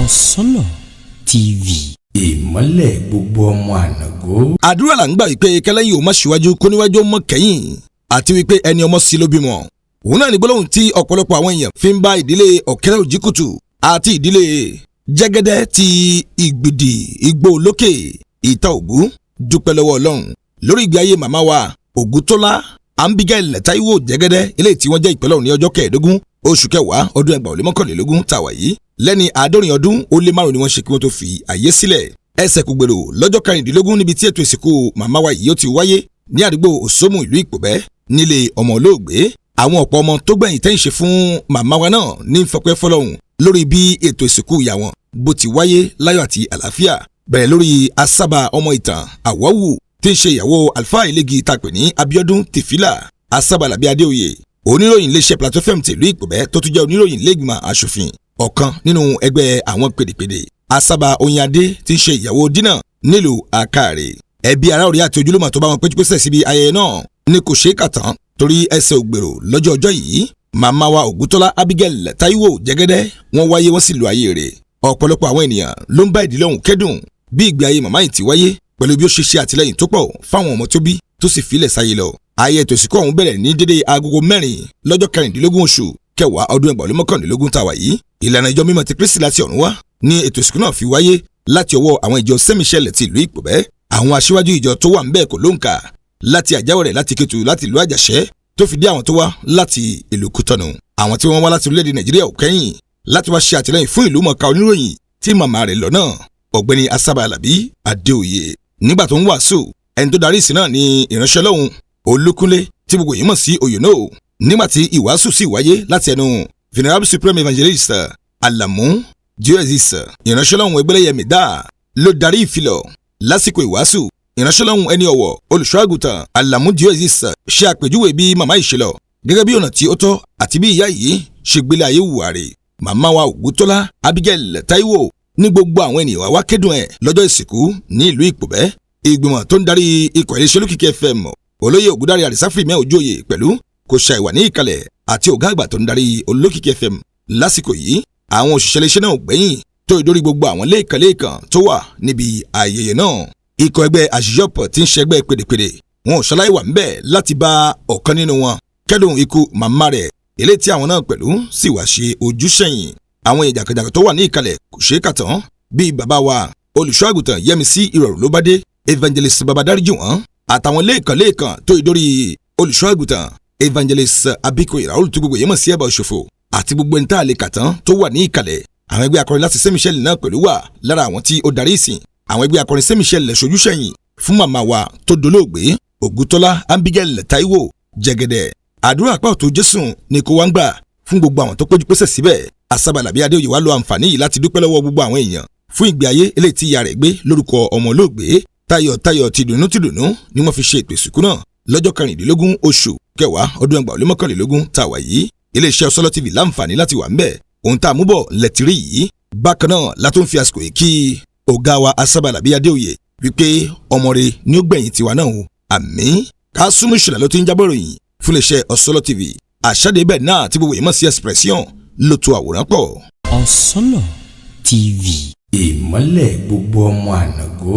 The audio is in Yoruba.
Ọsọlọ TV. Ìmọ́lẹ̀ gbogbo ọmọ ànàgó. Àdúrà là ń gbà wípé kẹ́lẹ́yìn ò má ṣíwájú kó níwájú mọ́ kẹ́yìn àti wípé ẹni ọmọ sí ló bímọ. Òun náà ní gbólóhùn tí ọ̀pọ̀lọpọ̀ àwọn èèyàn fi ń bá ìdílé ọ̀kẹ́rẹ́ òjìkùtù àti ìdílé jẹ́gẹ́dẹ́ ti ìgbìdì igbó lókè ìta ògbú dúpẹ́ lọ́wọ́ Ọlọ́run lórí ìgbé ayé màmá wa Ògútọ́lá Abigel Táíwò jẹ́gẹ́dẹ́ eléyìí tí wọ́n jẹ́ ìpẹ́lẹ̀ òní ọjọ́ 15 oṣù kẹwàá ọdún 2021 tàwa yìí lẹ́ni 70 ọdún ó lé 5 ni wọ́n ṣe kí wọ́n tó fi àyè sílẹ̀. Ẹsẹ̀ kò gbèrò lọ́jọ́ 16 níbi tí ètò ìsìnkú màmá wa yìí ó ti wáyé ní àdúgbò Òṣòmù ìlú Ìpòbẹ́ nílé ọmọ olóògbé. Àwọn ọ̀pọ̀ ọmọ tó gbẹ̀yìn tẹ́ ń ṣe fún màmá wa náà ní fọpẹ́ fọlọ́hun lórí bí ètò ìsìnkú ìyá wọn bó ti wáyé láyọ̀ àti àlàáfíà. Bẹ̀rẹ̀ lórí Assaba ọmọ ìtàn Àwọ̀wù tí ń ṣe ìyàwó Alfa Ilegi tàpé ní Abiodun Tìfílà Assaba Alabi Adeoye oníròyìn iléeṣẹ́ Plateau FM tìlú Ìpòbẹ́ tó tún jẹ́ oníròyìn lẹ́gbìmọ̀ aṣòfin ọ̀kan nínú ẹgbẹ́ àwọn pèdèpèdè Assaba Oyinade tí ń ṣe ìyàwó Dínà nílùú Àkàrè. Ẹbí ará orí àti ojúlùmọ̀ tó bá wọn péjúpésẹ̀ síbi ayẹyẹ náà ní kò ṣeé kà tán torí ẹsẹ̀ ògbèrò lọ́jọ́ ọjọ́ yìí màmá wa Ògútọ́lá Abigel Táíwò jẹ́gẹ́dẹ́ wọ́n wáyé wọ́n sì lu ayé rẹ̀. Ọ̀pọ̀lọpọ̀ àwọn ènìyàn ló ń bá ìdílé ọ̀hún kẹ́dùn bí ìgbé ayé màmá yìí ti wáyé pẹ̀lú bí ó ṣe ṣe àtìlẹ́yìn tó pọ̀ fáwọn ọmọ tó bí tó sì filẹ̀ sáyé lọ. Ayẹyẹ ètò ìsìnkú ọ̀hún bẹ̀rẹ̀ ní dédé agogo 4 lọ́jọ́ 16 oṣù kẹwàá ọdún 2021 tàwa yìí. Ìlànà ìjọ mímọ́ ti Kristi láti ọ̀run wá ní ètò ìsìnkú náà fi wáyé láti ọwọ́ àwọn ìjọ sẹ́mìṣẹ́lẹ̀ ti ìlú Ìpòbẹ́. Àwọn aṣíwájú ìjọ tó wà ń bẹ́ẹ̀ kò lóǹkà láti Àjáwọ̀rẹ̀ láti Kétu láti ìlú Àjàṣẹ́ tó fi dé àwọn tó wá láti ìlú Kútọ́nù. Àwọn tí wọ́n wá láti orílẹ̀-èdè Nàìjíríà ò kẹ́yìn láti wá ṣe àtìlẹ́yìn fún ìlú mọ̀ọ́ká oníròyìn tí màmá rẹ̀ lọ náà ọ̀gbẹ́ni Assaba Alabi Adeoye. Nígbà tó ń wàásù ẹni tó darí ìsìn náà ní ìránṣẹ́ Ọlọ́run Olúkúnlé tí gbogbo yìí mọ̀ sí Òyònó. Nígbà tí ìwàásù sì wáyé láti ẹnu Venerable Supreme Evangelist Alamu Diocese ìránṣẹ́ Ọlọ́run Ẹgbẹ́lẹ́yẹmí dá ló darí ìfilọ̀ lásìkò ìwàásù. Ìránṣẹ́ Ọlọ́run ẹni ọ̀wọ̀ olùṣọ́àgùtàn Alamu Diocese ṣe àpèjúwe bí màmá ìṣẹ̀lọ gẹ́gẹ́ bí ọ̀nà tí ó tọ́ àti bí ìyá yìí ṣe gbélé ayé wùwàrè. Màmá wa Ògútọ́lá Abigel Táíwò ní gbogbo àwọn ènìyàn wá kẹ́dùn ẹ̀ lọ́jọ́ ìsìnkú ní ìlú Ìpòbẹ́. Ìgbìmọ̀ tó ń darí ikọ̀ iléeṣẹ́ Olókìkí FM olóyè Ògúndárí Àrísáfìmẹ́ Òjòyè pẹ̀lú kò ṣàìwà ní ìkàlẹ̀ àti ọ̀gá àgbà tó ń darí Olókìkí FM lásìkò yìí. Àwọn òṣìṣẹ́ iléeṣẹ́ náà gbẹ̀yìn tó ìdórí gbogbo àwọn lẹ́ẹ̀kan tó wà níbi ayẹyẹ náà. Ikọ̀ ẹgbẹ́ àṣìṣọ́pọ̀ tí ń ṣẹgbẹ́ pèdèpèdè wọn ò ṣaláì wà ńbẹ̀ láti bá ọ̀kan nínú wọn kẹ́dùn ikú màmá rẹ̀ eléyìí tí àwọn náà pẹ̀lú sì wá ṣe ojúṣẹ̀yìn. Àwọn ìjàkadìjàkà tó wà ní ìkàlẹ̀ kò ṣeé kà tán bíi bàbá wa olùṣọ́àgùtàn Yẹ́misí Ìrọ̀rùn ló bá dé Evangelist Babadáríjì wọn àtàwọn lẹ́ẹ̀kan tó ìdórí olùṣọ́àgùtàn Evangelist Abiko Ìràwọ̀ tó gbogbo yẹ́mọ̀ sí ẹ̀bà òṣòfò àti gbogbo ẹni tá a lè kà tán tó wà ní ìkàlẹ̀. Àwọn ẹgbẹ́ akọrin láti sẹ́mìṣẹ́lì náà pẹ̀lú wà lára àwọn tí ó darí ìsìn. Àwọn ẹgbẹ́ akọrin sẹ́mìṣẹ́lì ṣojúṣẹ̀yìn fún màmá wa tó dolóògbé Ògútọ́lá Abigel Táíwò jẹ́gẹ́dẹ́. Àdúrà àpá ọ̀tọ̀ Jésù ni kó wá ń gbà fún gbogbo àwọn tó péjú pésẹ̀ síbẹ̀. Assaba Alabi Adeoye wá lo àǹfààní yìí láti dúpẹ́ lọ́wọ́ gbogbo àwọn èèyàn fún ìgbé ayé eléyìí tí ìyá rẹ̀ gbé lórúkọ ọmọ olóògbé. Tayọ̀tayọ̀ tìdùnnú ni wọ́n fi ṣe ètò ìsìnkú náà lọ́jọ́ 16 oṣù kẹwàá ọdún 2021 tàwa yìí. Iléeṣẹ́ Ọsọlọ TV láǹfààní láti wà ńbẹ̀. Ohun tá a mú bọ̀ lẹ́tìrí yìí. Bákan náà la tún fi àsìkò yìí kí ọ̀gá wa Assaba Alabi Adeoye wípé ọmọ rẹ̀ ní ó gbẹ̀yìn tiwa náà o. Àmín. Ká súnmọ́ ìṣẹ̀lẹ̀ ló ti ń jábọ̀ ròyìn fún iléeṣẹ́ Ọsọlọ TV. Àṣàdé bẹ́ẹ̀ náà tí gbogbo ìmọ̀ sí expression ló tó àwòrán pọ̀. Ọsọlọ TV. Ìmọ́lẹ̀ gbogbo ọmọ ànàgó.